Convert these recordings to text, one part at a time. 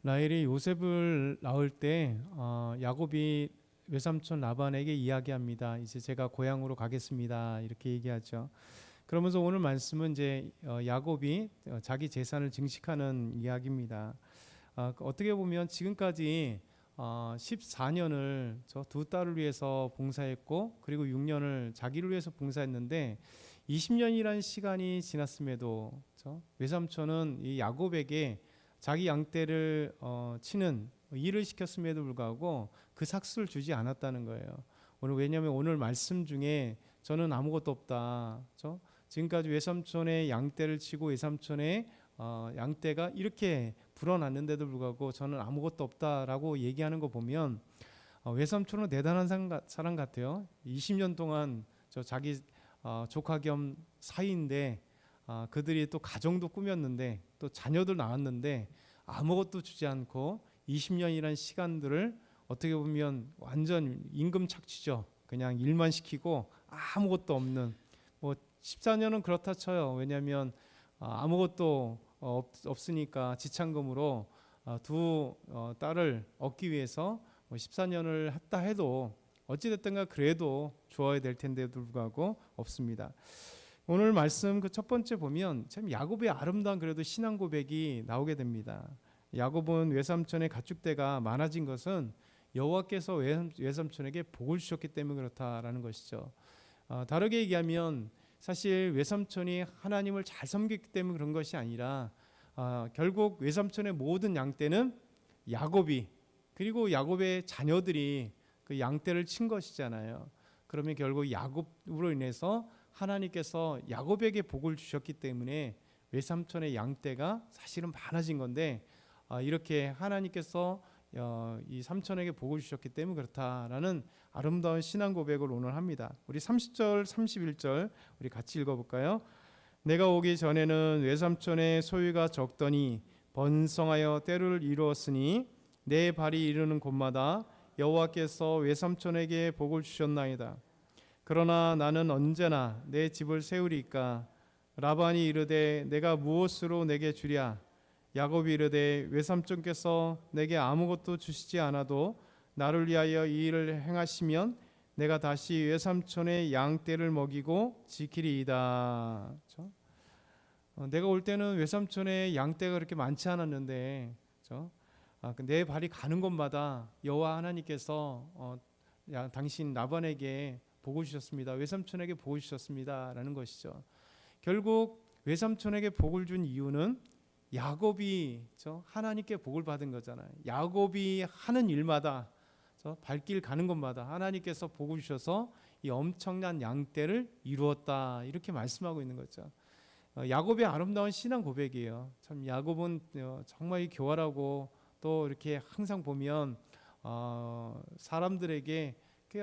라헬이 요셉을 낳을 때 야곱이 외삼촌 라반에게 이야기합니다. 이제 제가 고향으로 가겠습니다. 이렇게 얘기하죠. 그러면서 오늘 말씀은 이제 야곱이 자기 재산을 증식하는 이야기입니다. 어떻게 보면 지금까지 14년을 저 두 딸을 위해서 봉사했고, 그리고 6년을 자기를 위해서 봉사했는데 20년이라는 시간이 지났음에도 외삼촌은 이 야곱에게 자기 양떼를 치는 일을 시켰음에도 불구하고 그 삭스를 주지 않았다는 거예요. 왜냐하면 오늘 말씀 중에 저는 아무것도 없다. 지금까지 외삼촌의 양떼를 치고 외삼촌의 양떼가 이렇게 불어났는데도 불구하고 저는 아무것도 없다라고 얘기하는 거 보면 외삼촌은 대단한 사람 같아요. 20년 동안 자기 조카 겸 사이인데 그들이 또 가정도 꾸몄는데 또 자녀들 낳았는데 아무것도 주지 않고 20년이라는 시간들을 어떻게 보면 완전 임금 착취죠. 그냥 일만 시키고 아무것도 없는, 뭐 14년은 그렇다 쳐요. 왜냐하면 아무것도 없으니까 지참금으로 두 딸을 얻기 위해서 14년을 했다 해도 어찌됐든가 그래도 주어야 될 텐데도 불구하고 없습니다. 오늘 말씀 그 첫 번째 보면 참 야곱의 아름다운 그래도 신앙 고백이 나오게 됩니다. 야곱은 외삼촌의 가축대가 많아진 것은 여호와께서 외삼촌에게 복을 주셨기 때문에 그렇다라는 것이죠. 다르게 얘기하면 사실 외삼촌이 하나님을 잘 섬겼기 때문에 그런 것이 아니라 결국 외삼촌의 모든 양떼는 야곱이, 그리고 야곱의 자녀들이 그 양떼를 친 것이잖아요. 그러면 결국 야곱으로 인해서 하나님께서 야곱에게 복을 주셨기 때문에 외삼촌의 양떼가 사실은 많아진 건데, 이렇게 하나님께서 이 삼촌에게 복을 주셨기 때문에 그렇다라는 아름다운 신앙 고백을 오늘 합니다. 우리 30절 31절 우리 같이 읽어볼까요? 내가 오기 전에는 외삼촌의 소유가 적더니 번성하여 때를 이루었으니 내 발이 이르는 곳마다 여호와께서 외삼촌에게 복을 주셨나이다. 그러나 나는 언제나 내 집을 세우리까? 라반이 이르되 내가 무엇으로 내게 주랴? 야곱이 이르되 외삼촌께서 내게 아무것도 주시지 않아도 나를 위하여 이 일을 행하시면 내가 다시 외삼촌의 양떼를 먹이고 지키리이다. 내가 올 때는 외삼촌의 양떼가 그렇게 많지 않았는데 내 발이 가는 곳마다 여호와 하나님께서 당신 라반에게 복을 주셨습니다. 외삼촌에게 복을 주셨습니다. 라는 것이죠. 결국 외삼촌에게 복을 준 이유는 야곱이 하나님께 복을 받은 거잖아요. 야곱이 하는 일마다 발길 가는 곳마다 하나님께서 복을 주셔서 이 엄청난 양떼를 이루었다. 이렇게 말씀하고 있는 거죠. 야곱의 아름다운 신앙 고백이에요. 참 야곱은 정말 교활하고 또 이렇게 항상 보면 사람들에게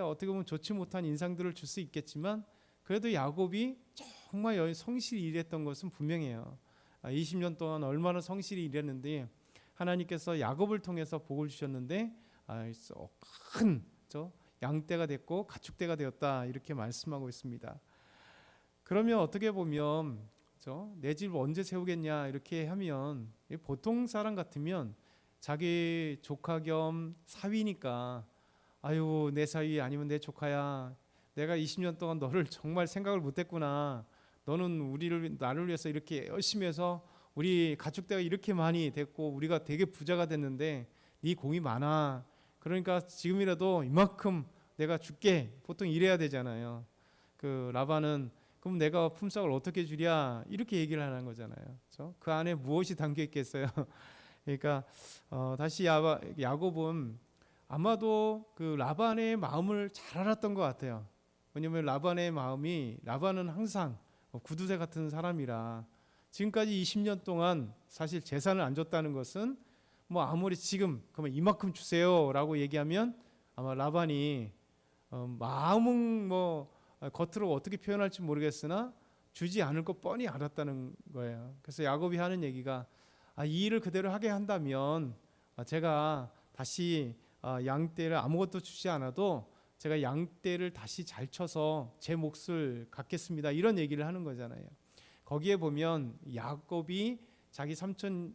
어떻게 보면 좋지 못한 인상들을 줄 수 있겠지만 그래도 야곱이 정말 성실히 일했던 것은 분명해요. 20년 동안 얼마나 성실히 일했는데 하나님께서 야곱을 통해서 복을 주셨는데 큰 양떼가 됐고 가축대가 되었다 이렇게 말씀하고 있습니다. 그러면 어떻게 보면 내 집 언제 세우겠냐 이렇게 하면 보통 사람 같으면 자기 조카 겸 사위니까 아유 내 사위 아니면 내 조카야, 내가 20년 동안 너를 정말 생각을 못했구나. 너는 나를 위해서 이렇게 열심히 해서 우리 가축대가 이렇게 많이 됐고 우리가 되게 부자가 됐는데 네 공이 많아. 그러니까 지금이라도 이만큼 내가 줄게. 보통 이래야 되잖아요. 그 라반은 그럼 내가 품삯을 어떻게 주랴 이렇게 얘기를 하는 거잖아요. 그 안에 무엇이 담겨 있겠어요? 그러니까 다시 야곱은 아마도 그 라반의 마음을 잘 알았던 것 같아요. 왜냐하면 라반은 항상 구두쇠 같은 사람이라 지금까지 20년 동안 사실 재산을 안 줬다는 것은 뭐 아무리 지금 그러면 이만큼 주세요라고 얘기하면 아마 라반이 마음은 뭐 겉으로 어떻게 표현할지 모르겠으나 주지 않을 것 뻔히 알았다는 거예요. 그래서 야곱이 하는 얘기가 이 일을 그대로 하게 한다면 제가 다시 양떼를 아무것도 주지 않아도 제가 양떼를 다시 잘 쳐서 제 몫을 갖겠습니다. 이런 얘기를 하는 거잖아요. 거기에 보면 야곱이 자기 삼촌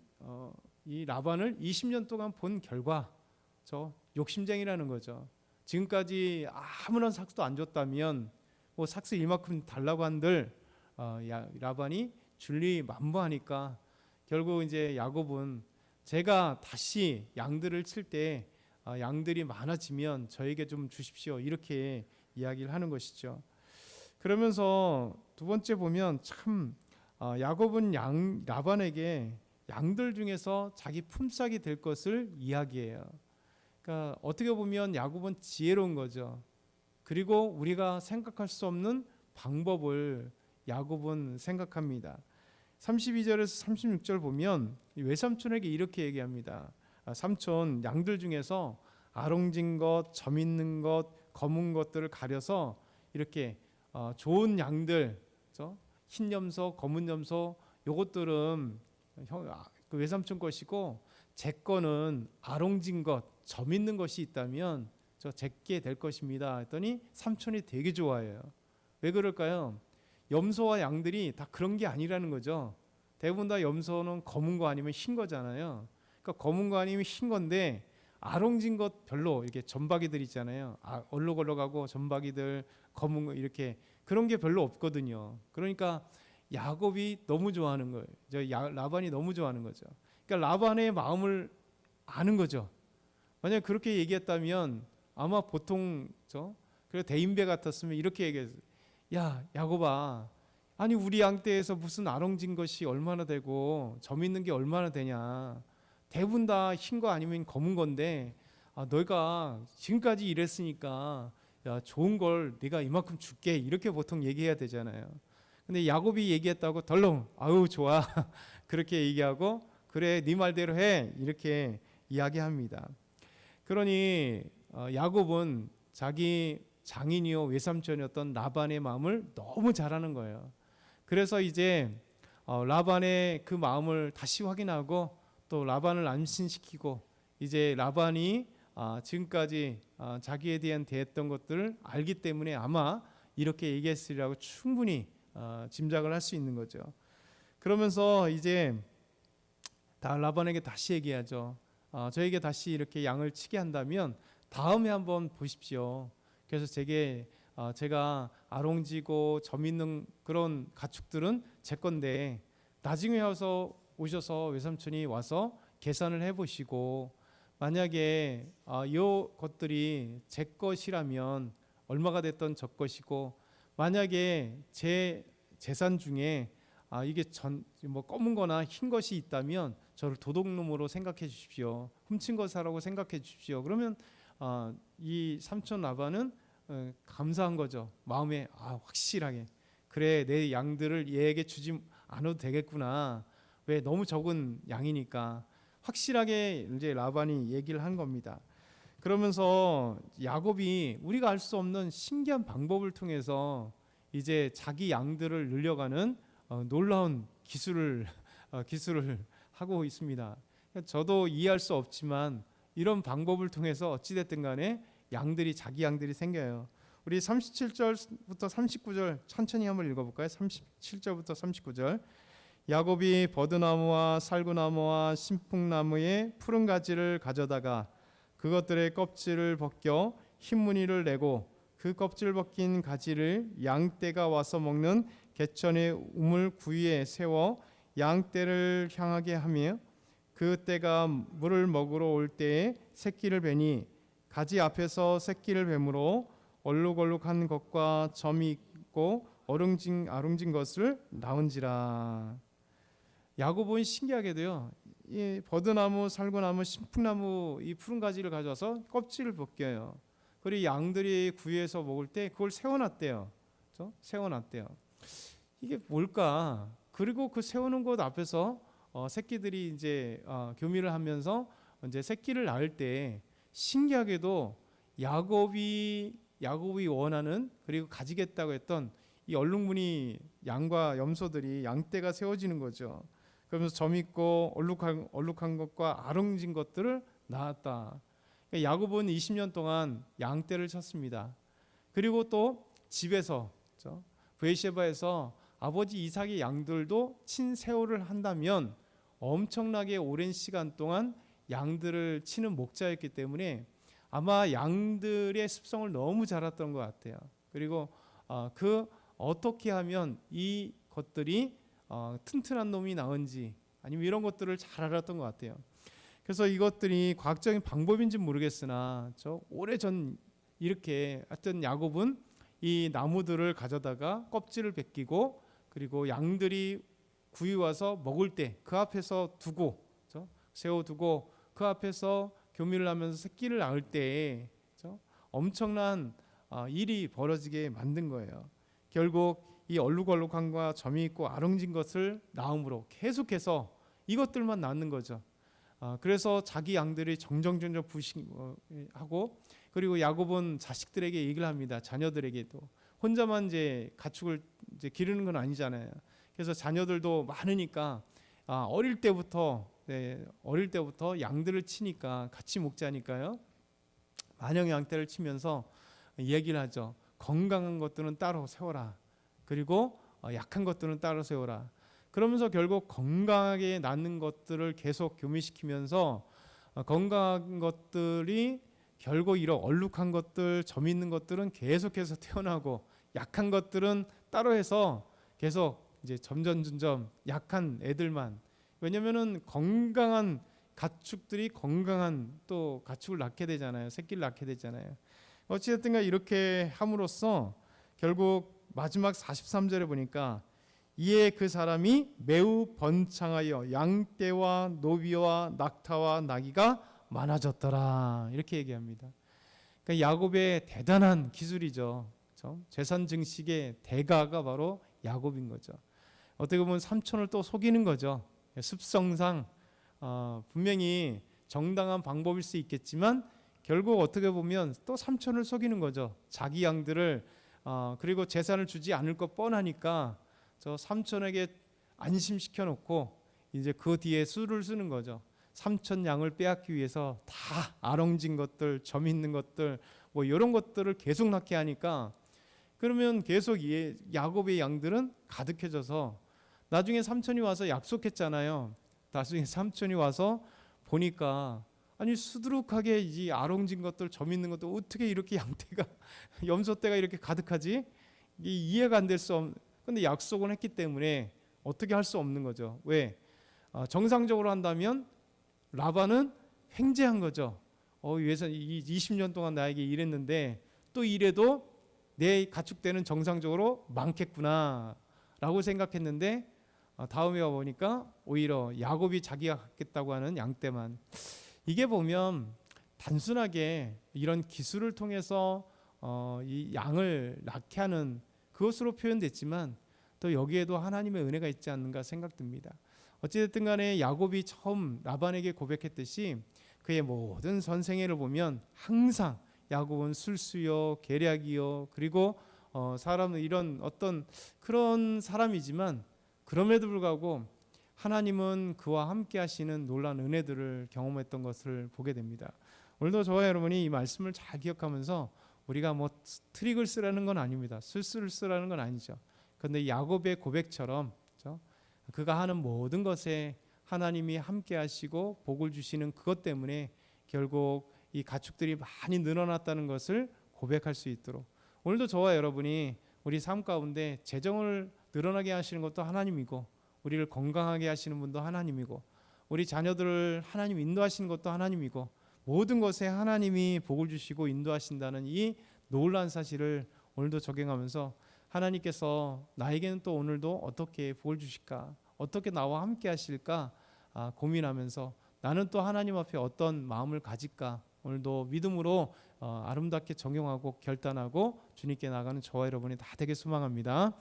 이 라반을 20년 동안 본 결과 저 욕심쟁이라는 거죠. 지금까지 아무런 삭스도 안 줬다면 뭐 삭스 이만큼 달라고 한들 라반이 줄리 만무하니까 결국 이제 야곱은 제가 다시 양들을 칠 때 양들이 많아지면 저에게 좀 주십시오 이렇게 이야기를 하는 것이죠. 그러면서 두 번째 보면 참 야곱은 라반에게 양들 중에서 자기 품삯이 될 것을 이야기해요. 그러니까 어떻게 보면 야곱은 지혜로운 거죠. 그리고 우리가 생각할 수 없는 방법을 야곱은 생각합니다. 32절에서 36절 보면 외삼촌에게 이렇게 얘기합니다. 삼촌 양들 중에서 아롱진 것, 점 있는 것, 검은 것들을 가려서 이렇게 좋은 양들, 흰 염소, 검은 염소 요것들은 그 외삼촌 것이고 제 거는 아롱진 것, 점 있는 것이 있다면 제게 될 것입니다. 했더니 삼촌이 되게 좋아해요. 왜 그럴까요? 염소와 양들이 다 그런 게 아니라는 거죠. 대부분 다 염소는 검은 거 아니면 흰 거잖아요. 그러니까 검은 거 아니면 흰 건데 아롱진 것 별로 이렇게 점박이들 있잖아요. 얼룩얼룩하고 점박이들 검은 거 이렇게 그런 게 별로 없거든요. 그러니까 야곱이 너무 좋아하는 거예요. 라반이 너무 좋아하는 거죠. 그러니까 라반의 마음을 아는 거죠. 만약 그렇게 얘기했다면 아마 보통 그래 대인배 같았으면 이렇게 얘기했어요. 야 야곱아, 아니 우리 양떼에서 무슨 아롱진 것이 얼마나 되고 점 있는 게 얼마나 되냐. 대부분 다 흰 거 아니면 검은 건데 너희가 지금까지 이랬으니까 야 좋은 걸 네가 이만큼 줄게 이렇게 보통 얘기해야 되잖아요. 근데 야곱이 얘기했다고 덜렁 아우 좋아 그렇게 얘기하고 그래 네 말대로 해 이렇게 이야기합니다. 그러니 야곱은 자기 장인이요 외삼촌이었던 라반의 마음을 너무 잘 아는 거예요. 그래서 이제 라반의 그 마음을 다시 확인하고 또 라반을 안심시키고 이제 라반이 지금까지 자기에 대한 대했던 것들을 알기 때문에 아마 이렇게 얘기했으리라고 충분히 짐작을 할 수 있는 거죠. 그러면서 이제 다 라반에게 다시 얘기하죠. 저에게 다시 이렇게 양을 치게 한다면 다음에 한번 보십시오. 그래서 제가 아롱지고 점 있는 그런 가축들은 제 건데 나중에 오셔서 외삼촌이 와서 계산을 해보시고 만약에 이 것들이 제 것이라면 얼마가 됐던 저 것이고 만약에 제 재산 중에 이게 뭐 검은 거나 흰 것이 있다면 저를 도둑놈으로 생각해 주십시오. 훔친 것이라고 생각해 주십시오. 그러면 이 삼촌 라반은 감사한 거죠. 마음에 확실하게 그래 내 양들을 얘에게 주지 않아도 되겠구나. 왜 너무 적은 양이니까 확실하게 이제 라반이 얘기를 한 겁니다. 그러면서 야곱이 우리가 알 수 없는 신기한 방법을 통해서 이제 자기 양들을 늘려가는 놀라운 기술을 하고 있습니다. 저도 이해할 수 없지만 이런 방법을 통해서 어찌됐든 간에 자기 양들이 생겨요. 우리 37절부터 39절 천천히 한번 읽어볼까요? 37절부터 39절 야곱이 버드나무와 살구나무와 신풍나무의 푸른 가지를 가져다가 그것들의 껍질을 벗겨 흰 무늬를 내고 그 껍질 벗긴 가지를 양떼가 와서 먹는 개천의 우물 구위에 세워 양떼를 향하게 하며 그 떼가 물을 먹으러 올 때에 새끼를 베니 가지 앞에서 새끼를 뱀으로 얼룩얼룩한 것과 점이 있고 아롱진 것을 낳은지라. 야곱은 신기하게도요. 이 버드나무, 살구나무, 신풍나무 이 푸른 가지를 가져와서 껍질을 벗겨요. 그리고 양들이 구유에서 먹을 때 그걸 세워놨대요. 그렇죠? 세워놨대요. 이게 뭘까? 그리고 그 세우는 곳 앞에서 새끼들이 이제 교미를 하면서 이제 새끼를 낳을 때 신기하게도 야곱이 원하는 그리고 가지겠다고 했던 이 얼룩무늬 양과 염소들이 양떼가 세워지는 거죠. 그러면서 점 있고 얼룩한 것과 아롱진 것들을 낳았다. 야곱은 20년 동안 양떼를 쳤습니다. 그리고 또 집에서 브에셰바에서 아버지 이삭의 양들도 친세월을 한다면 엄청나게 오랜 시간 동안 양들을 치는 목자였기 때문에 아마 양들의 습성을 너무 잘 알았던 것 같아요. 그리고 그 어떻게 하면 이 것들이 튼튼한 놈이 나은지 아니면 이런 것들을 잘 알았던 것 같아요. 그래서 이것들이 과학적인 방법인지 모르겠으나 저 오래전 이렇게 하여튼 야곱은 이 나무들을 가져다가 껍질을 벗기고 그리고 양들이 구이 와서 먹을 때 그 앞에서 두고 세워두고 그 앞에서 교미를 하면서 새끼를 낳을 때에 엄청난 일이 벌어지게 만든 거예요. 결국 이 얼룩얼룩함과 점이 있고 아롱진 것을 낳음으로 계속해서 이것들만 낳는 거죠. 그래서 자기 양들이 정정정정 부식하고 그리고 야곱은 자식들에게 얘기를 합니다. 자녀들에게도 혼자만 이제 가축을 이제 기르는 건 아니잖아요. 그래서 자녀들도 많으니까 어릴 때부터 양들을 치니까 같이 먹자니까요. 만영 양떼를 치면서 얘기를 하죠. 건강한 것들은 따로 세워라. 그리고 약한 것들은 따로 세워라. 그러면서 결국 건강하게 낳는 것들을 계속 교미시키면서 건강한 것들이 결국 이런 얼룩한 것들, 점 있는 것들은 계속해서 태어나고 약한 것들은 따로 해서 계속 이제 점점 약한 애들만. 왜냐면은 건강한 가축들이 건강한 또 가축을 낳게 되잖아요. 새끼를 낳게 되잖아요. 어찌됐든가 이렇게 함으로써 결국 마지막 43절에 보니까 이에 그 사람이 매우 번창하여 양떼와 노비와 낙타와 나귀가 많아졌더라 이렇게 얘기합니다. 그러니까 야곱의 대단한 기술이죠. 재산 증식의 대가가 바로 야곱인 거죠. 어떻게 보면 삼촌을 또 속이는 거죠. 습성상 분명히 정당한 방법일 수 있겠지만 결국 어떻게 보면 또 삼촌을 속이는 거죠. 자기 양들을 그리고 재산을 주지 않을 것 뻔하니까 저 삼촌에게 안심시켜 놓고 이제 그 뒤에 수를 쓰는 거죠. 삼촌 양을 빼앗기 위해서 다 아롱진 것들, 점 있는 것들 뭐 이런 것들을 계속 낳게 하니까 그러면 계속 야곱의 양들은 가득해져서 나중에 삼촌이 와서 약속했잖아요. 나중에 삼촌이 와서 보니까 아니 수두룩하게 이 아롱진 것들, 점 있는 것들 어떻게 이렇게 양떼가 염소떼가 이렇게 가득하지? 이게 이해가 안 될 수 없는. 근데 약속은 했기 때문에 어떻게 할 수 없는 거죠. 왜? 정상적으로 한다면 라반은 횡재한 거죠. 위에서 20년 동안 나에게 일했는데 또 이래도 내 가축대는 정상적으로 많겠구나 라고 생각했는데 다음에 와보니까 오히려 야곱이 자기가 갖겠다고 하는 양떼만. 이게 보면 단순하게 이런 기술을 통해서 이 양을 낳게 하는 그것으로 표현됐지만 또 여기에도 하나님의 은혜가 있지 않는가 생각됩니다. 어찌됐든 간에 야곱이 처음 라반에게 고백했듯이 그의 모든 선생애를 보면 항상 야곱은 술수요 계략이요 그리고 사람은 이런 어떤 그런 사람이지만 그럼에도 불구하고 하나님은 그와 함께 하시는 놀라운 은혜들을 경험했던 것을 보게 됩니다. 오늘도 저와 여러분이 이 말씀을 잘 기억하면서 우리가 뭐 트릭을 쓰라는 건 아닙니다. 술수를 쓰라는 건 아니죠. 그런데 야곱의 고백처럼 그가 하는 모든 것에 하나님이 함께 하시고 복을 주시는 그것 때문에 결국 이 가축들이 많이 늘어났다는 것을 고백할 수 있도록 오늘도 저와 여러분이 우리 삶 가운데 재정을 늘어나게 하시는 것도 하나님이고 우리를 건강하게 하시는 분도 하나님이고 우리 자녀들을 하나님 인도하시는 것도 하나님이고 모든 것에 하나님이 복을 주시고 인도하신다는 이 놀라운 사실을 오늘도 적용하면서 하나님께서 나에게는 또 오늘도 어떻게 복을 주실까 어떻게 나와 함께 하실까 고민하면서 나는 또 하나님 앞에 어떤 마음을 가질까 오늘도 믿음으로 아름답게 적용하고 결단하고 주님께 나가는 저와 여러분이 다 되게 소망합니다.